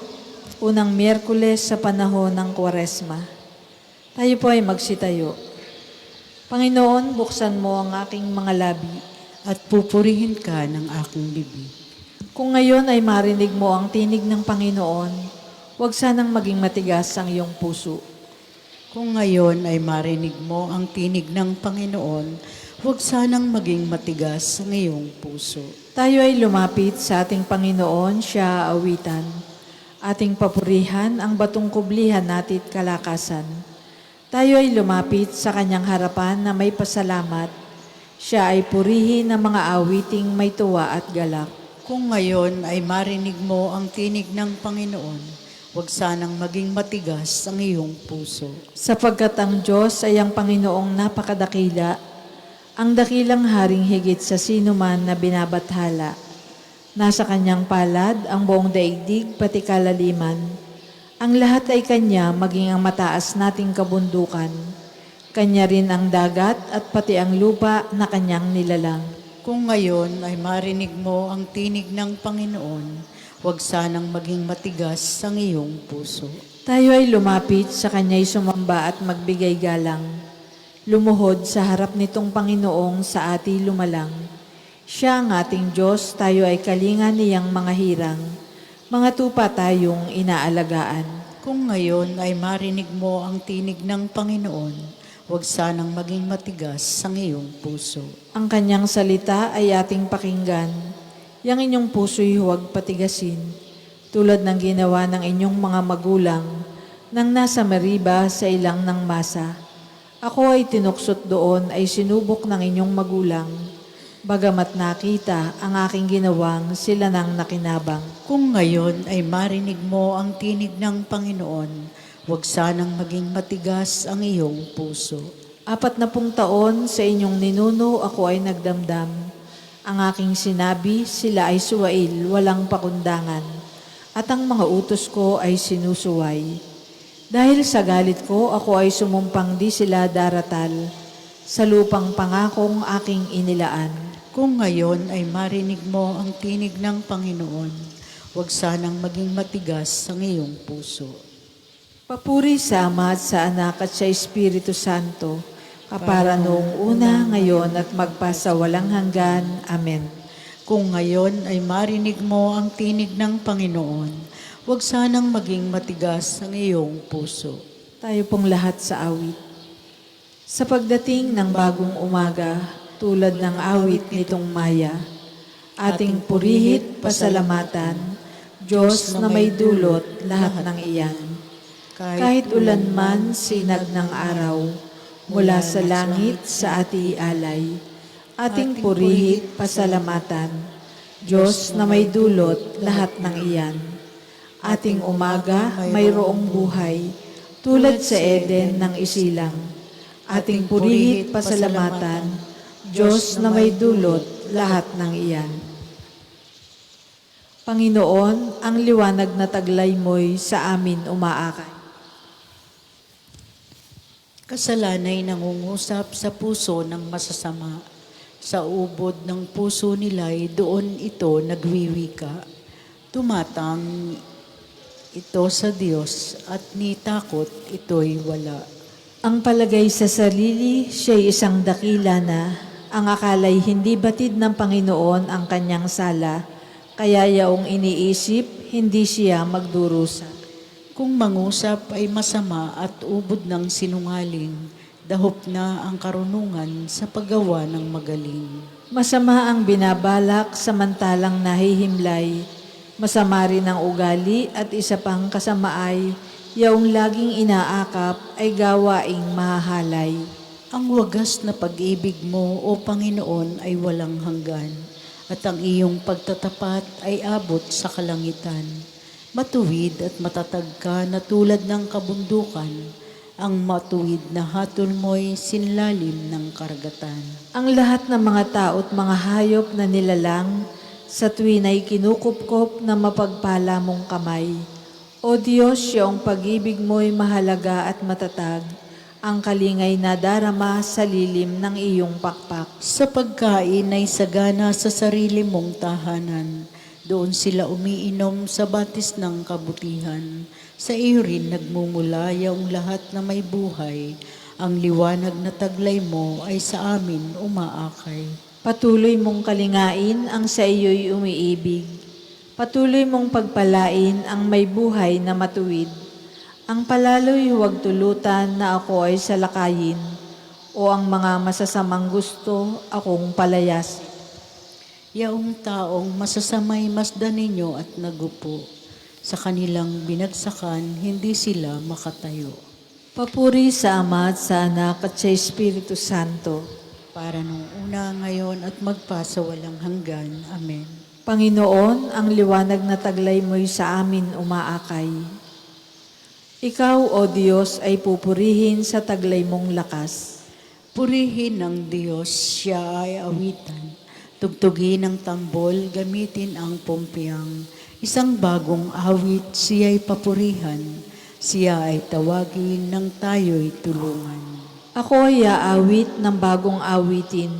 unang Miyerkules sa panahon ng Kwaresma. Tayo po ay magsitayo. Panginoon, buksan mo ang aking mga labi. At pupurihin ka ng aking bibig. Kung ngayon ay marinig mo ang tinig ng Panginoon, huwag sanang maging matigas ang iyong puso. Kung ngayon ay marinig mo ang tinig ng Panginoon, huwag sanang maging matigas ang iyong puso. Tayo ay lumapit sa ating Panginoon, siya awitan. Ating papurihan ang batong kublihan natit kalakasan. Tayo ay lumapit sa kanyang harapan na may pasalamat. Siya ay purihin ng mga awiting may tuwa at galak. Kung ngayon ay marinig mo ang tinig ng Panginoon, huwag sanang maging matigas ang iyong puso. Sapagkat ang Diyos ay ang Panginoong napakadakila, ang dakilang haring higit sa sino man na binabathala. Nasa kanyang palad ang buong daigdig pati kalaliman. Ang lahat ay kanya, maging ang mataas nating kabundukan. Kanya rin ang dagat at pati ang lupa na kanyang nilalang. Kung ngayon ay marinig mo ang tinig ng Panginoon, huwag sanang maging matigas ang iyong puso. Tayo ay lumapit sa kanya'y sumamba at magbigay galang. Lumuhod sa harap nitong Panginoong sa ati lumalang. Siya ang ating Diyos, tayo ay kalinga niyang mga hirang. Mga tupa tayong inaalagaan. Kung ngayon ay marinig mo ang tinig ng Panginoon, huwag sanang maging matigas ang iyong puso. Ang kanyang salita ay ating pakinggan. Yang inyong puso'y huwag patigasin, tulad ng ginawa ng inyong mga magulang nang nasa Meriba sa ilang ng masa. Ako ay tinuksot doon ay sinubok ng inyong magulang. Bagamat nakita ang aking ginawang, sila nang nakinabang. Kung ngayon ay marinig mo ang tinig ng Panginoon, huwag sanang maging matigas ang iyong puso. 40 taon sa inyong ninuno ako ay nagdamdam. Ang aking sinabi, sila ay suwail, walang pakundangan. At ang mga utos ko ay sinusuway. Dahil sa galit ko, ako ay sumumpang di sila daratal. Sa lupang pangakong aking inilaan. Kung ngayon ay marinig mo ang tinig ng Panginoon, huwag sanang maging matigas ang iyong puso. Papuri sa Ama at sa Anak at sa Espiritu Santo, kapara noong una, ngayon at magpasawalang hanggan. Amen. Kung ngayon ay marinig mo ang tinig ng Panginoon, huwag sanang maging matigas ang iyong puso. Tayo pong lahat sa awit. Sa pagdating ng bagong umaga, tulad ng awit nitong Maya, ating purihit, pasalamatan, Diyos na may dulot lahat ng iyan. Kahit ulan man sinag ng araw, mula sa langit sa ati alay, ating purihit, pasalamatan, Diyos na may dulot lahat ng iyan. Ating umaga, mayroong buhay, tulad sa Eden ng isilang. Ating purihi't pasalamatan, Diyos na may dulot lahat ng iyan. Panginoon, ang liwanag na taglay mo'y sa amin umaakay. Kasalanay nangungusap sa puso ng masasama. Sa ubod ng puso nila'y doon ito nagwiwika. Tumatang ito sa Diyos at ni takot ito'y wala. Ang palagay sa sarili, siya'y isang dakila na. Ang akala'y hindi batid ng Panginoon ang kanyang sala. Kaya yaong iniisip, hindi siya magdurusa. Kung mangusap ay masama at ubod ng sinungaling, dahop na ang karunungan sa paggawa ng magaling. Masama ang binabalak samantalang nahihimlay. Masama rin ang ugali at isa pang kasamaay, yaong laging inaakap ay gawaing mahahalay. Ang wagas na pag-ibig mo, O Panginoon, ay walang hanggan, at ang iyong pagtatapat ay abot sa kalangitan. Matuwid at matatag ka na tulad ng kabundukan, ang matuwid na hatol mo'y sinlalim ng karagatan. Ang lahat ng mga tao't mga hayop na nilalang, sa tuwin ay kinukupkop na mapagpala mong kamay. O Diyos, iyong pag-ibig mo'y mahalaga at matatag, ang kalingay na darama sa lilim ng iyong pakpak. Sa pagkain ay sagana sa sarili mong tahanan, doon sila umiinom sa batis ng kabutihan. Sa iyo rin nagmumula yung lahat na may buhay. Ang liwanag na taglay mo ay sa amin umaakay. Patuloy mong kalingain ang sa iyo'y umiibig. Patuloy mong pagpalain ang may buhay na matuwid. Ang palalo'y huwag tulutan na ako ay salakayin, o ang mga masasamang gusto akong palayasin. Yaong taong masasamay masdan ninyo at nagupo, sa kanilang binagsakan hindi sila makatayo. Papuri sa Ama at sa Anak at sa Espiritu Santo. Para nung una, ngayon at magpasawalang hanggan. Amen. Panginoon, ang liwanag na taglay mo'y sa amin umaakay. Ikaw, O Diyos, ay pupurihin sa taglay mong lakas. Purihin ng Diyos, siya ay awitan. Tugtugin ang tambol, gamitin ang pumpiyang. Isang bagong awit, siya'y papurihan. Siya ay tawagin ng tayo'y tulungan. Ako ay aawit ng bagong awitin.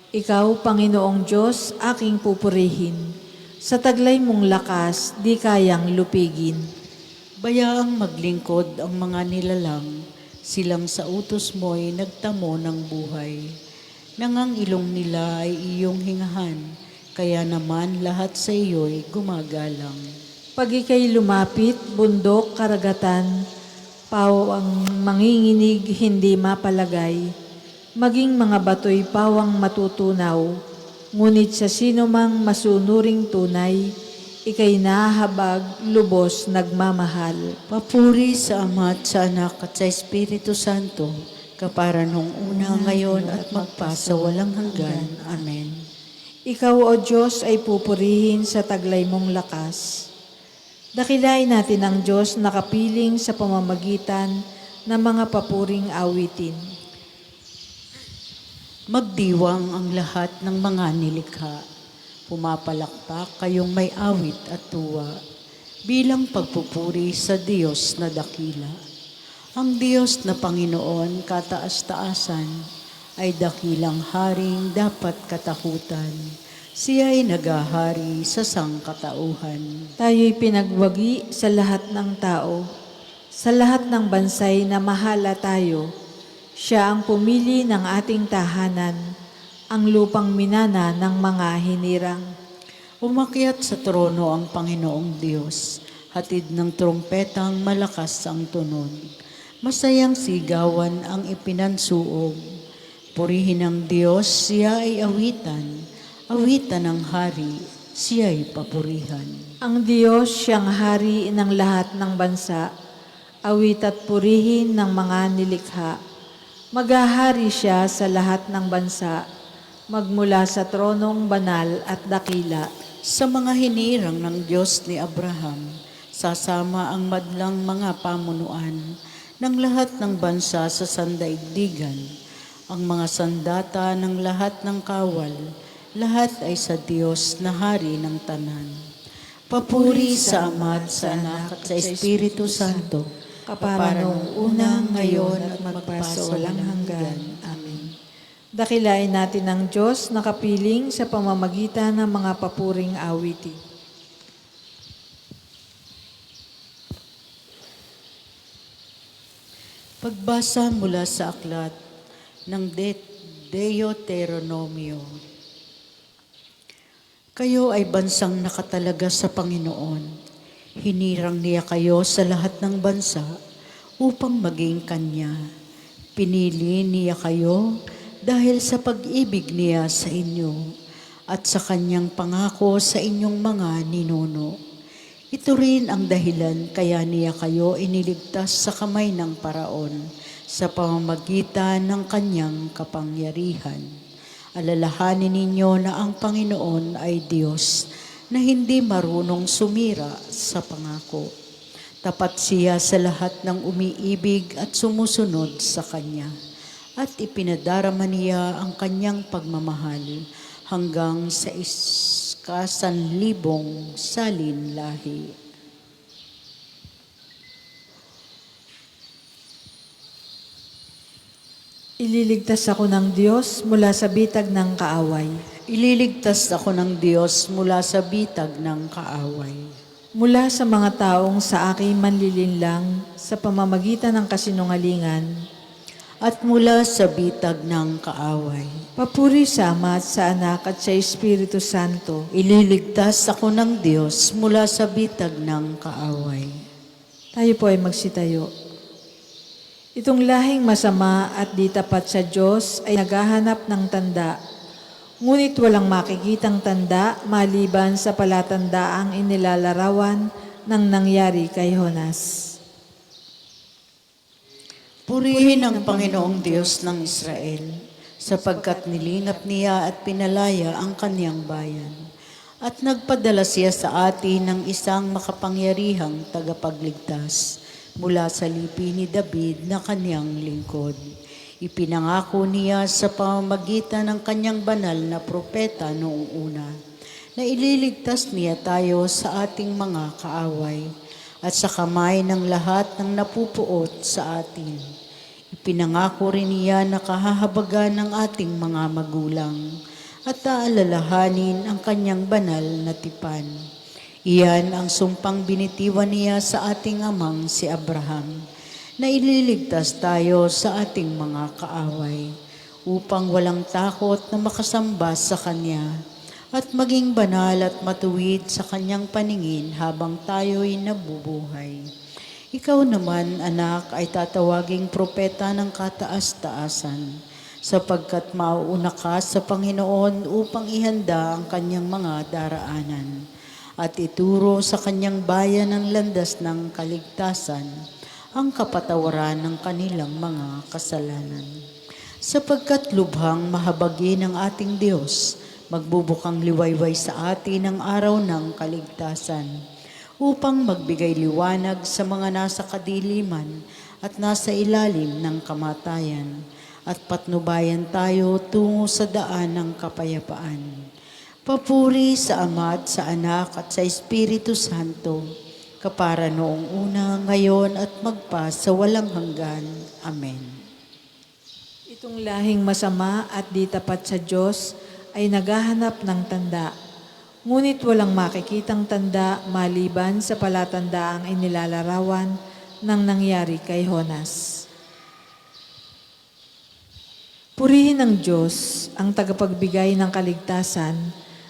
Ikaw, Panginoong Diyos, aking pupurihin. Sa taglay mong lakas, di kayang lupigin. Bayaang maglingkod ang mga nilalang, silang sa utos mo'y nagtamo ng buhay. Nangang ilong nila ay iyong hingahan, kaya naman lahat sa iyo'y gumagalang. Pag ika'y lumapit, bundok, karagatan, pawang manginginig hindi mapalagay, maging mga bato'y pawang matutunaw, ngunit sa sino mang masunuring tunay, ika'y nahahabag, lubos, nagmamahal. Papuri sa Ama at sa Anak at sa Espiritu Santo, kapara nung una, ngayon at magpasawalang hanggan. Amen. Ikaw, O Diyos, ay pupurihin sa taglay mong lakas. Dakilain natin ang Diyos na kapiling sa pamamagitan ng mga papuring awitin. Magdiwang ang lahat ng mga nilikha. Pumapalakpak kayong may awit at tuwa, bilang pagpupuri sa Diyos na dakila. Ang Diyos na Panginoon, kataas-taasan, ay dakilang haring dapat katakutan. Siya ay nagahari sa sangkatauhan. Tayo'y pinagwagi sa lahat ng tao, sa lahat ng bansay na mahala tayo. Siya ang pumili ng ating tahanan, ang lupang minana ng mga hinirang. Umakyat sa trono ang Panginoong Diyos, hatid ng trompetang malakas ang tunog. Masayang sigawan ang ipinansuog. Purihin ang Diyos, siya ay awitan. Awitan ng hari, siya ay papurihan. Ang Diyos siyang hari ng lahat ng bansa, awit at purihin ng mga nilikha. Maghahari siya sa lahat ng bansa, magmula sa tronong banal at dakila. Sa mga hinirang ng Diyos ni Abraham, Sasama ang madlang mga pamunuan ng lahat ng bansa sa sandaigdigan, ang mga sandata ng lahat ng kawal, lahat ay sa Diyos na hari ng tanan. Papuri sa Ama at sa Anak at sa Espiritu Santo, kapara noong una, ngayon at magpasawalang hanggan. Amen. Dakilain natin ang Diyos na kapiling sa pamamagitan ng mga papuring awiti. Pagbasa mula sa aklat ng Deuteronomio. Kayo ay bansang nakatalaga sa Panginoon. Hinirang niya kayo sa lahat ng bansa upang maging Kanya. Pinili niya kayo dahil sa pag-ibig niya sa inyo at sa Kanyang pangako sa inyong mga ninuno. Ito rin ang dahilan kaya niya kayo iniligtas sa kamay ng Paraon sa pamamagitan ng Kanyang kapangyarihan. Alalahanin ninyo na ang Panginoon ay Diyos na hindi marunong sumira sa pangako. Tapat siya sa lahat ng umiibig at sumusunod sa Kanya. At ipinadarama niya ang Kanyang pagmamahal hanggang sa 1,000 salin lahi. Ililigtas ako ng Diyos mula sa bitag ng kaaway. Ililigtas ako ng Diyos mula sa bitag ng kaaway. Mula sa mga taong sa aking manlilinlang sa pamamagitan ng kasinungalingan, At mula sa bitag ng kaaway. papuri sa Ama at sa Anak at sa Espiritu Santo. Ililigtas ako ng Diyos mula sa bitag ng kaaway. Tayo po ay magsitayo. Itong lahing masama at di tapat sa Diyos ay naghahanap ng tanda, ngunit walang makikitang tanda maliban sa palatandaang inilalarawan ng nangyari kay Jonas. Purihin ang Panginoong Diyos ng Israel, sapagkat nilingap niya at pinalaya ang kaniyang bayan. At nagpadala siya sa atin ng isang makapangyarihang tagapagligtas mula sa lipi ni David na kaniyang lingkod. Ipinangako niya sa pamamagitan ng kanyang banal na propeta noong una, na ililigtas niya tayo sa ating mga kaaway at sa kamay ng lahat ng napupuot sa atin. Ipinangako rin niya na kahahabagan ng ating mga magulang at aalalahanin ang kanyang banal na tipan. Iyan ang sumpang binitiwan niya sa ating amang si Abraham, na ililigtas tayo sa ating mga kaaway, upang walang takot na makasamba sa Kanya, at maging banal at matuwid sa Kanyang paningin habang tayo'y nabubuhay. Ikaw naman, anak, ay tatawaging propeta ng kataas-taasan, sapagkat mauuna ka sa Panginoon upang ihanda ang Kanyang mga daraanan, at ituro sa Kanyang bayan ang landas ng kaligtasan, ang kapatawaran ng kanilang mga kasalanan. Sapagkat lubhang mahabagin ng ating Diyos, magbubukang liwayway sa atin ang araw ng kaligtasan, upang magbigay liwanag sa mga nasa kadiliman at nasa ilalim ng kamatayan, at patnubayan tayo tungo sa daan ng kapayapaan. Papuri sa Ama at sa Anak at sa Espiritu Santo, kapara noong una, ngayon at magpa sa walang hanggan. Amen. Itong lahing masama at di tapat sa Diyos ay naghahanap ng tanda, ngunit walang makikitang tanda maliban sa palatandaang inilalarawan ng nangyari kay Jonas. Purihin ng Diyos ang tagapagbigay ng kaligtasan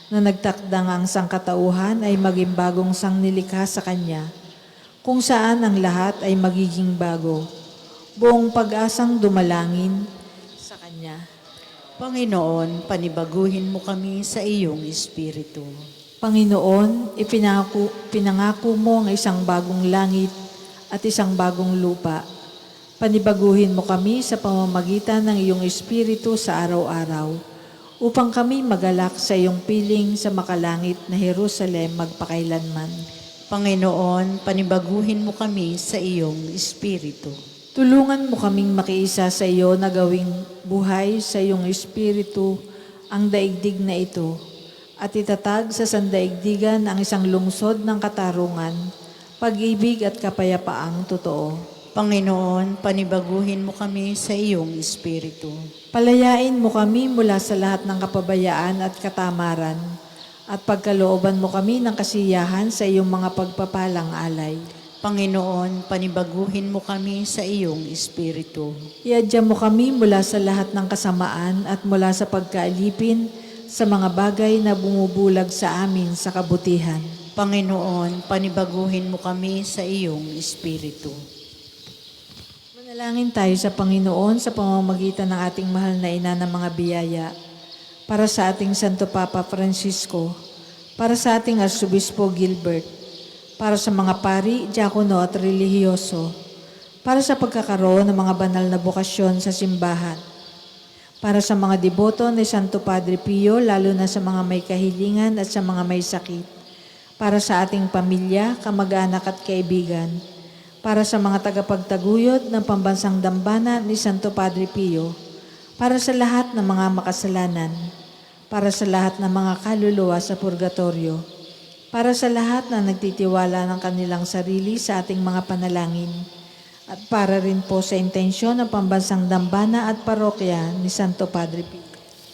na nagtakdang ang sangkatauhan ay maging bagong sangnilikha sa Kanya, kung saan ang lahat ay magiging bago, buong pag-asang dumalangin sa Kanya. Panginoon, panibaguhin mo kami sa iyong Espiritu. Panginoon, pinangako mo ang isang bagong langit at isang bagong lupa. Panibaguhin mo kami sa pamamagitan ng iyong Espiritu sa araw-araw, upang kami magalak sa iyong piling sa makalangit na Jerusalem magpakailanman. Panginoon, panibaguhin mo kami sa iyong Espiritu. Tulungan mo kaming makiisa sa iyo na gawing buhay sa iyong Espiritu ang daigdig na ito at itatag sa sandaigdigan ang isang lungsod ng katarungan, pag-ibig at kapayapaang totoo. Panginoon, panibaguhin mo kami sa iyong Espiritu. Palayain mo kami mula sa lahat ng kapabayaan at katamaran at pagkalooban mo kami ng kasiyahan sa iyong mga pagpapalang alay. Panginoon, panibaguhin mo kami sa iyong Espiritu. Iadya mo kami mula sa lahat ng kasamaan at mula sa pagkaalipin sa mga bagay na bumubulag sa amin sa kabutihan. Panginoon, panibaguhin mo kami sa iyong Espiritu. Manalangin tayo sa Panginoon sa pamamagitan ng ating mahal na ina ng mga biyaya, para sa ating Santo Papa Francisco, para sa ating Arsobispo Gilbert, para sa mga pari, diakono at relihiyoso, para sa pagkakaroon ng mga banal na bokasyon sa simbahan, para sa mga deboto ni Santo Padre Pio, lalo na sa mga may kahilingan at sa mga may sakit, para sa ating pamilya, kamag-anak at kaibigan, para sa mga tagapagtaguyod ng pambansang dambana ni Santo Padre Pio, para sa lahat ng mga makasalanan, para sa lahat ng mga kaluluwa sa purgatorio, para sa lahat na nagtitiwala ng kanilang sarili sa ating mga panalangin, at para rin po sa intensyon ng pambansang dambana at parokya ni Santo Padre Pio.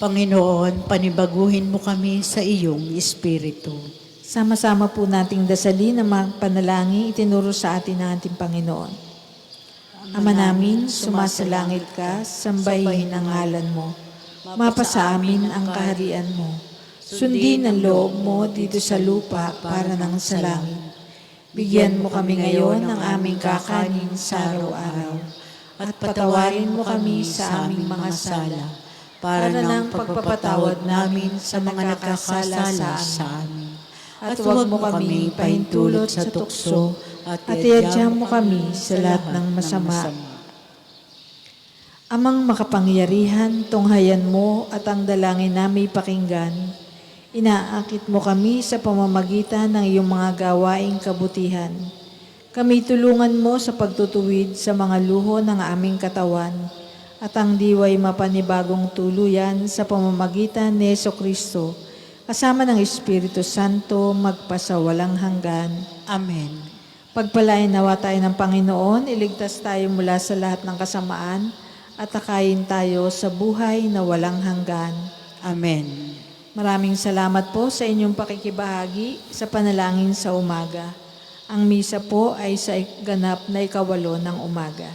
Panginoon, panibaguhin mo kami sa iyong Espiritu. Sama-sama po nating dasalin ang mga panalangin itinuro sa atin ng ating Panginoon. Ama namin, sumasalangit ka, sambahin ang ngalan mo. Mapasa amin ang kaharian mo. Sundin ang loob mo dito sa lupa para nang sa langit. Bigyan mo kami ngayon ng aming kakanin sa araw-araw. At patawarin mo kami sa aming mga sala, para ng pagpapatawad namin sa mga nagkasala sa amin. At huwag mo kami pahintulot sa tukso, at iadya mo kami sa lahat ng masama. Amang makapangyarihan, tunghayan mo at ang dalangin namin pakinggan. Inaakit mo kami sa pamamagitan ng iyong mga gawaing kabutihan. Kami tulungan mo sa pagtutuwid sa mga luho ng aming katawan at ang diway mapanibagong tuluyan sa pamamagitan ni Jesucristo, kasama ng Espiritu Santo, magpasawalang hanggan. Amen. Pagpalain nawa tayo ng Panginoon, iligtas tayo mula sa lahat ng kasamaan at takayin tayo sa buhay na walang hanggan. Amen. Maraming salamat po sa inyong pakikibahagi sa panalangin sa umaga. Ang misa po ay sa ganap na 8 ng umaga.